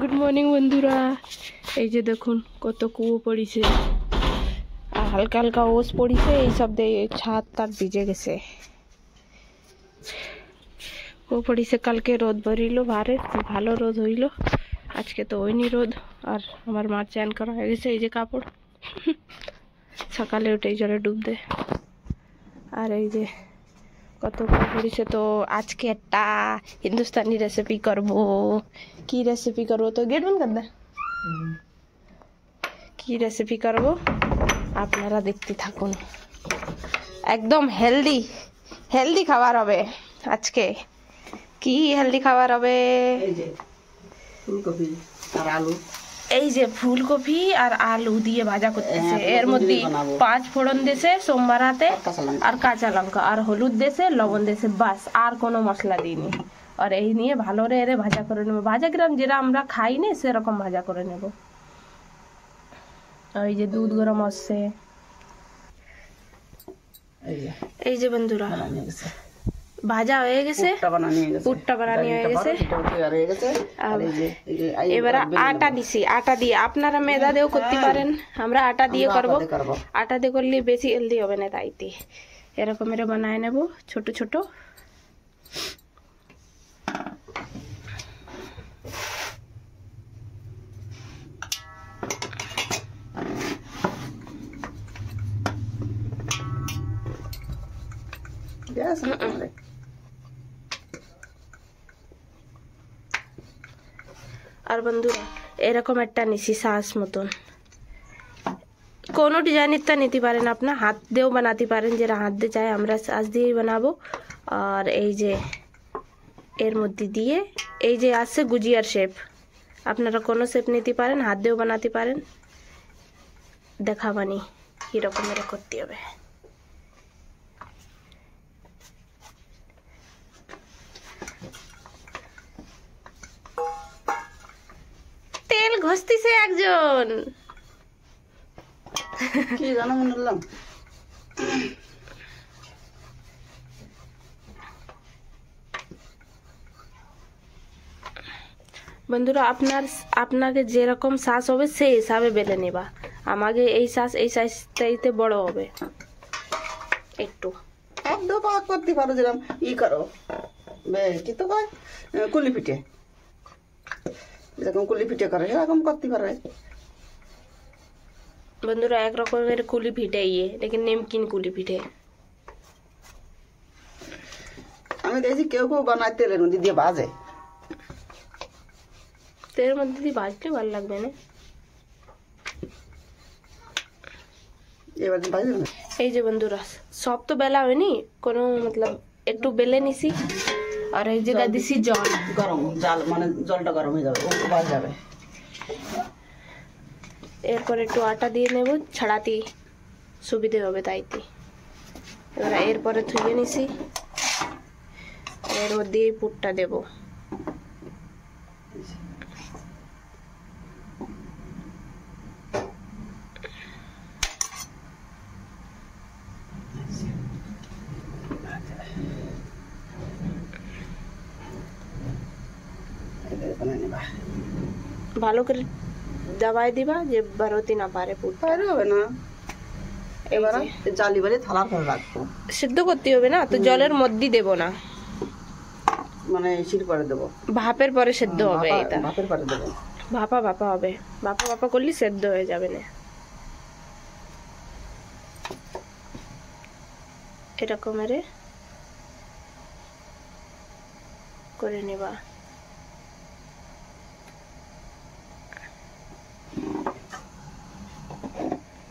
Good morning বন্ধুরা। এই যে দেখুন কত কুয়ো পড়িছে আর হালকা হালকা ওস পড়িছে, এইসব দিয়ে ছাদ তার ভিজে গেছে। কুয়ো পড়িছে, কালকে রোদ বেরিল, ভালো রোদ হইল, আজকে তো হয়নি রোদ। আর আমার মার চ্যান করা হয়ে গেছে, এই যে কাপড় সকালে উঠে জলে ডুব দে। আর এই যে কত পড়িছে, তো আজকে একটা হিন্দুস্তানি রেসিপি করব। কি রেসিপি করব তো গেট বন্ধ কর দে। কি রেসিপি করব আপনারা দেখতে থাকুন। একদম হেলদি হেলদি খাবার হবে আজকে। কি হেলদি খাবার হবে? এই যে ফুলকপি আর আলু, এই যে ফুলকপি আর আলু দিয়ে ভাজা করতেছে। এর মধ্যে 5 ফোড়ন দেছে, সোমবার হাতে আর কাঁচা লঙ্কা আর হলুদ দেছে, লবণ দেছে, বাস আর কোনো মশলা দিইনি। আর এই নিয়ে ভালো রে এরে ভাজা করে নেবো। ভাজা গ্রাম যেটা আমরা খাই না সেরকম ভাজা করে নেব। এই যে দুধ গরম হচ্ছে, এই যে বন্ধুরা ভাজা হয়ে গেছে, পুরটা বানানি হয়ে গেছে। এবার আটা দিছি, আটা দিয়ে আপনারা মেদা দিয়েও করতে পারেন, আমরা আটা দিয়ে করব। আটা দিয়ে করলে বেশি হেলদি হবে না, তাইতে এরকম এর বানায় নেব ছোট ছোট। আর বন্ধুরা এরকম একটা নিছি সাস মতন, কোনো ডিজাইনেরটা নিতে পারেন, আপনার হাত দিয়েও বানাতে পারেন, যেটা হাত দিয়ে চাই আমরা সাস দিয়েই বানাবো। আর এই যে এর মধ্যে দিয়ে এই যে আছে গুজিয়ার শেপ, আপনারা কোনো শেপ নিতে পারেন, হাত দিয়েও বানাতে পারেন। দেখাবানি কীরকম এর করতে হবে। তেল ঘষতেছে একজন, কি জানো মনে হলাম। বন্ধুরা আপনাকে যেরকম শ্বাস হবে সেই হিসাবে বেলে নেবা। আমাকে এই শ্বাস এই সাইজটাইতে বড় হবে একটু। করতে পারো যেরকম ই করো, কি তো কয় কুলি পিঠে, যেরকম কুলি পিঠে করে সেরকম করতে পারে। বন্ধুরা এক রকমের কুলি পিঠে ইয়ে, লেকিন নেমকিন কুলি পিঠে। আমি দেখছি কেউ কেউ বানায় তেলের মধ্যে দিয়ে ভাজে, তেলের মধ্যে দিয়ে ভাজলে ভালো লাগবে না। এই যে বন্ধুরা সব তো বেলা হয়নি, কোনো মতলব একটু বেলে নিছি। আর এই জায়গা দিছি জল গরম, জাল মানে জলটা গরম হয়ে যাবে, উবাল যাবে। এরপর একটু আটা দিয়ে নেব, ছাড়াতে সুবিধে হবে তাইতে। এবার এরপরে ধুয়ে নিছি, এর মধ্যে এই পুরটা দেব। ভালো করে দাবাই দিবা যে বারোতি না পারে, পুরটা হবে না। এবার জালি বালি থালা করে রাখবো, সিদ্ধ করতে হবে না তো, জলের মধ্যে দেব না, মানে সিদ্ধ করে দেব, ভাপের পরে সিদ্ধ হবে। এটা ভাপের পরে দেব, ভাপা ভাপা হবে, ভাপা ভাপা করলে সিদ্ধ হয়ে যাবে না। এরকমের করে নেবা।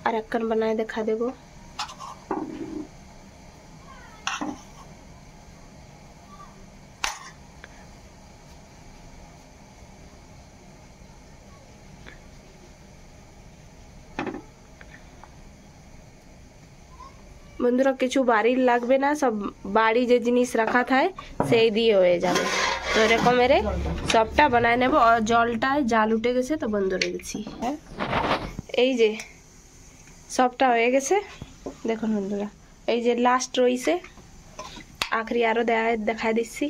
আর একখান বানায় দেখা দেব। বন্ধুরা কিছু বাড়ির লাগবে না, সব বাড়ি যে জিনিস রাখা থাকে সেই দিয়ে হয়ে যাবে। তো এরকম এর সবটা বানায় নেব। আর জলটায় জাল উঠে গেছে তো বন্ধ রেখেছি। হ্যাঁ এই যে সবটা হয়ে গেছে, দেখুন বন্ধুরা এই যে লাস্ট রইছে, আখরি আরো দেখায় দিচ্ছি।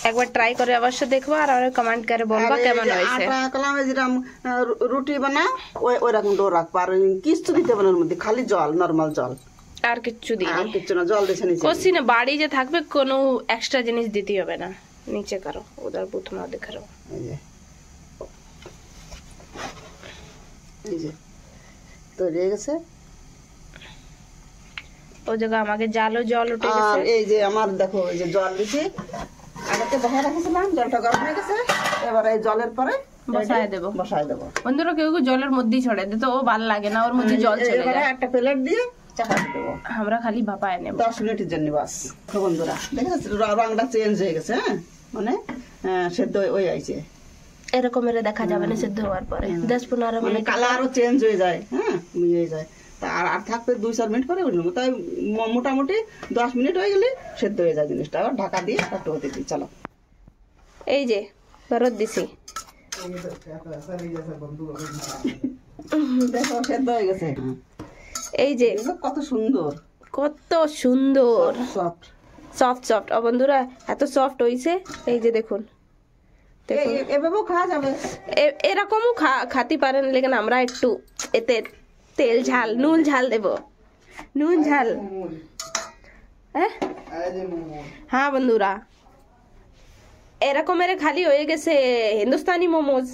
একবার ট্রাই করে অবশ্য দেখবো আর কমেন্ট করে বলবা কেমন হয়েছে। আটা কলামে যেরকম রুটি বানা ওই রকম ডো রাখবা, আর কিছু দিতে হবে না ওর মধ্যে, খালি জল, নরমাল জল, আর কিচ্ছু দিই আর কিছু না, জল দিছে নিচে। কোসি না বাড়ি যে থাকবে কোনো এক্সট্রা জিনিস দিতে হবে না। নিচে করো উধার বুথ না দেখারো। এই যে তৈরি হয়ে গেছে। ও জায়গা আমাকে জল উঠে আর গেছে। এই যে আমার দেখো এই যে জল দিছি, আগেতে বসায় রেখেছিলাম, জলটা গরম হয়ে গেছে, এবার এই জলের পরে বসায় দেব। বন্ধুরা কেউ কেউ জলের মধ্যেই ছড়াই দিতে, ও ভালো লাগে না, ওর মধ্যে জল চলে যায়। একটা প্লেট দিয়ে চাপা দেব, আমরা খালি ভাপায় নেব 10 মিনিটের জন্য বাস। তো বন্ধুরা দেখেছ রংটা চেঞ্জ হয়ে গেছে, হ্যাঁ মানে সেদ্ধ ওই আইছে এরকমের দেখা যাবে না সেদ্ধ হওয়ার পরে 10-15 মানে মিনিট কালারও চেঞ্জ হয়ে যায়, হ্যাঁ মিলিয়ে যায়। আর থাকবে 2-4 মিনিট পরে উঠে নেবো, তাই মোটামুটি 10 মিনিট হয়ে গেলে সেদ্ধ হয়ে যায় জিনিসটা। আবার ঢাকা দিয়ে একটু হতে দিই। চলো এই যে ফেরত দিছি, দেখো সেদ্ধ হয়ে গেছে। এই যে কত সুন্দর, কত সুন্দর সফট সফট সফট। ও বন্ধুরা এত সফট হইছে, এই যে দেখুন, এভাবেও খাওয়া যাবে, এরকমও খাতে পারেন, লেকিন আমরা একটু এতে তেল ঝাল নুন ঝাল দেব, নুন ঝাল। হ্যাঁ বন্ধুরা এরকমের খালি হয়ে গেছে হিন্দুস্তানি মোমোজ,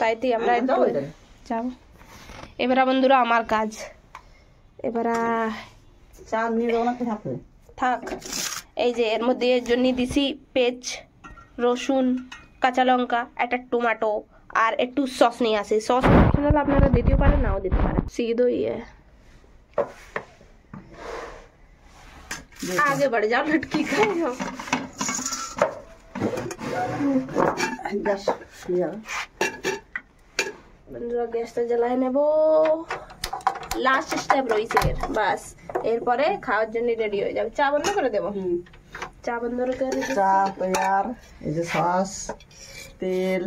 তাইতে আমরা একটু যাও। এবার বন্ধুরা আমার কাজ, এবার চা নিয়ে যাও না, থাক। এই যে এর মধ্যে এর জন্য দিছি পেঁয়াজ, রসুন, কাঁচা লঙ্কা, একটা টমেটো আর একটু সস নিয়ে আসি। সস অপশনাল, আপনারা দিতেও পারেন নাও দিতে পারেন। सीधो ही है, आगे बढ़ जाओ, लटकी खाए हो। বন্ধুরা গ্যাসটা জ্বালায় নেব, লাস্ট স্টেপ রয়েছে বাস, এরপরে খাওয়ার জন্য রেডি হয়ে যাবে। চা বন্ধ করে দেবো, চা বন্ধ করে চা তৈয়ার। এই যে সস, তেল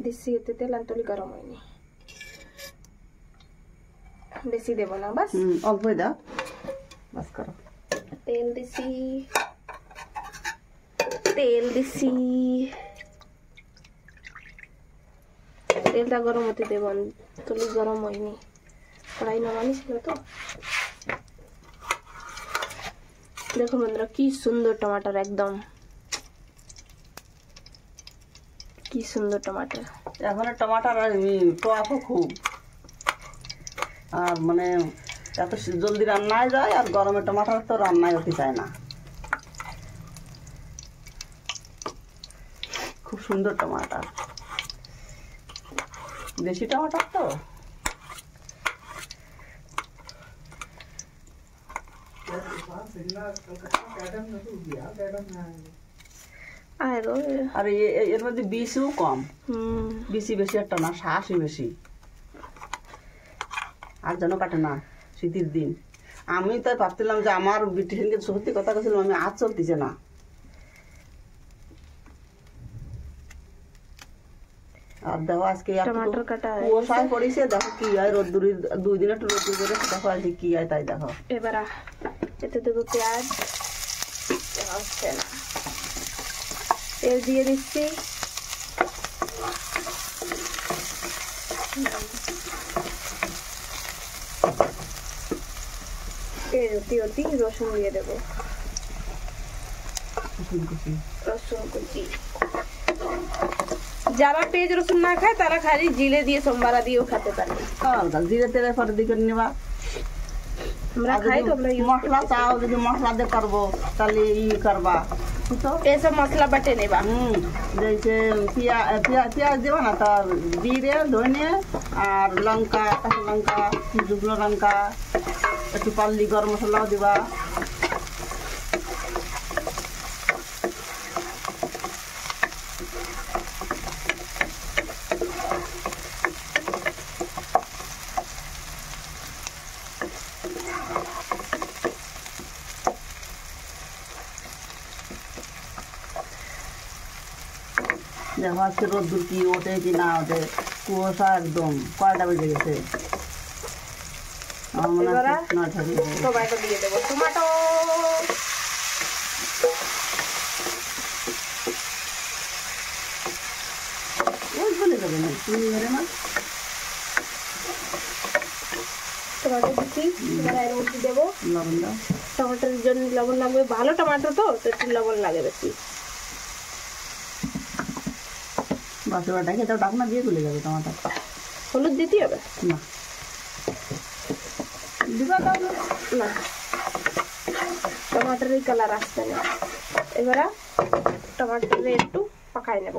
দিছি, এতে তেল আন্তলি গরম হয়নি, বেশি দেবো না, বাস অল্পই দাও, বাস করো। তেল দিছি, তেল দিছি, তেলটা গরম হতে দেব, তুলি গরম হয়নি, কড়াই নামানি ছিল তো। দেখো বন্ধুরা কি সুন্দর টমাটার, একদম কি সুন্দর টমাটার। এখন টমাটার টকও খুব, আর মানে এত জলদি রান্নায় যায়, আর গরমে টমাটার তো রান্নায় হতে চায় না। খুব সুন্দর টমাটার, দেশি টমাটার তো। আর এর মধ্যে বিষও কম, বেশি একটা না, শ্বাসই বেশি, আর যেন কাটে না শীতের দিন। আমি তাই ভাবছিলাম যে আমার বিটিকে সত্যি কথা বলছিলাম, আমি আজ চলতেছে না। আর দেখো আজকে কুয়াশায় পড়েছে, দেখো কি হয়, রোদ্দুরি 2 দিন একটু রোদ্দুর করে, দেখো আজকে কি হয় তাই দেখো। এবার এতে দেবো পেঁয়াজ, তেল দিয়ে দিচ্ছি, অতি রসুন দিয়ে দেবো, রসুন কুচি। যারা পেঁয়াজ রসুন না খায় তারা খালি জিরে দিয়ে সোমবারা দিয়েও খেতে পারে। জিরে তেলের পরে দিকে নেবা, আমরা খাই তো। আমরা মশলা চাও যদি মশলা দিয়ে করবো তাহলে করবা, এসব মশলা বাটে নেবা। जैसे प्याज देवा ना, तो जीरे धनिया और लंका, काँचा लंका, शुकनो लंका, एक पल्ली गरम मसला दिवा। देखो आज के रोद्दुर की ओटे कि ना ओटे, कुआशा एकदम कयटा बेजे गेছে। টমেটো দিয়ে দেবো, টমেটো দেবে না, চিনি ধরে না। টমেটো দিচ্ছি, এবার এর মধ্যে দেবো লবণ দাও। টমেটোর জন্য লবণ লাগবে, ভালো টমেটো তো একটু লবণ লাগে বেশি। বাস এবার ঢেকে দাও, ঢাকনা দিয়ে তুলে যাবে টমাটো। হলুদ দিতে হবে না দিবা দাও না। না, টমাটোরই কালার আসছে না। এবারে টমাটোরে একটু পাকাই নেব।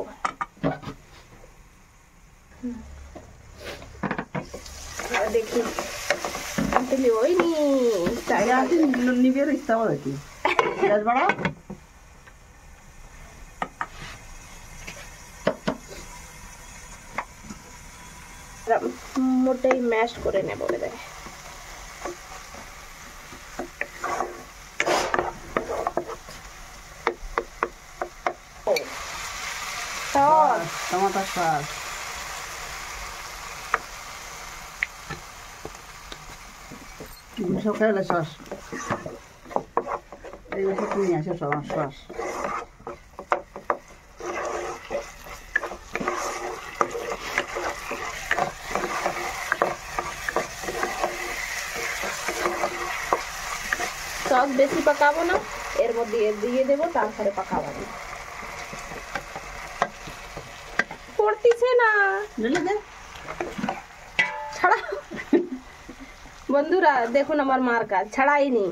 দেখি তাহলে ওই নি চাই আছে নিবে ইচ্ছা হবে কি গ্যাস বাড়াও। মোটাই ম্যাশ করে নেব এবারে। টমাটো সস সব খেলে সস এই সব নিয়ে আসে সস সস। সস বেশি পাকাবো না, এর মধ্যে দিয়ে দেবো, তারপরে পাকাবো না। পড়তিছে না ছাড়া। বন্ধুরা দেখুন আমার মার কাজ ছাড়াইনি।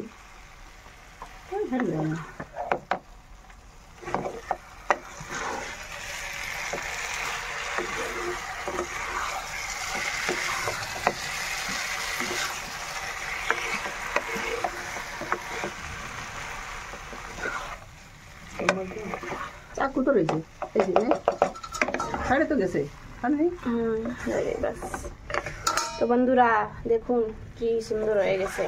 চাকু তো রয়েছে এই যে ছাড়ে তো গেছে। বাস। তো বন্ধুরা দেখুন কি সুন্দর হয়ে গেছে।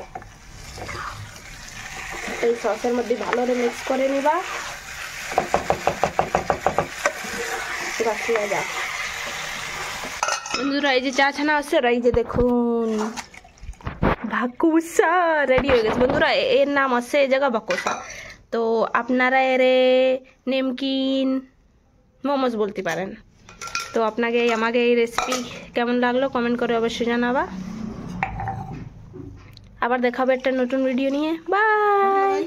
এই সসের মধ্যে ভালো করে মিক্স করে নিবা। বন্ধুরা এই যে চা ছানা আছে, এই যে দেখুন ভাকুসা রেডি হয়ে গেছে। বন্ধুরা এর নাম আছে এই জায়গা ভাকুসা। তো আপনারা এরে নেমকিন মোমোস বলতে পারেন। তো আপনাকে আমাকে এই রেসিপি কেমন লাগলো কমেন্ট করে অবশ্যই জানাবা। আবার দেখাবো একটা নতুন ভিডিও নিয়ে। বাই।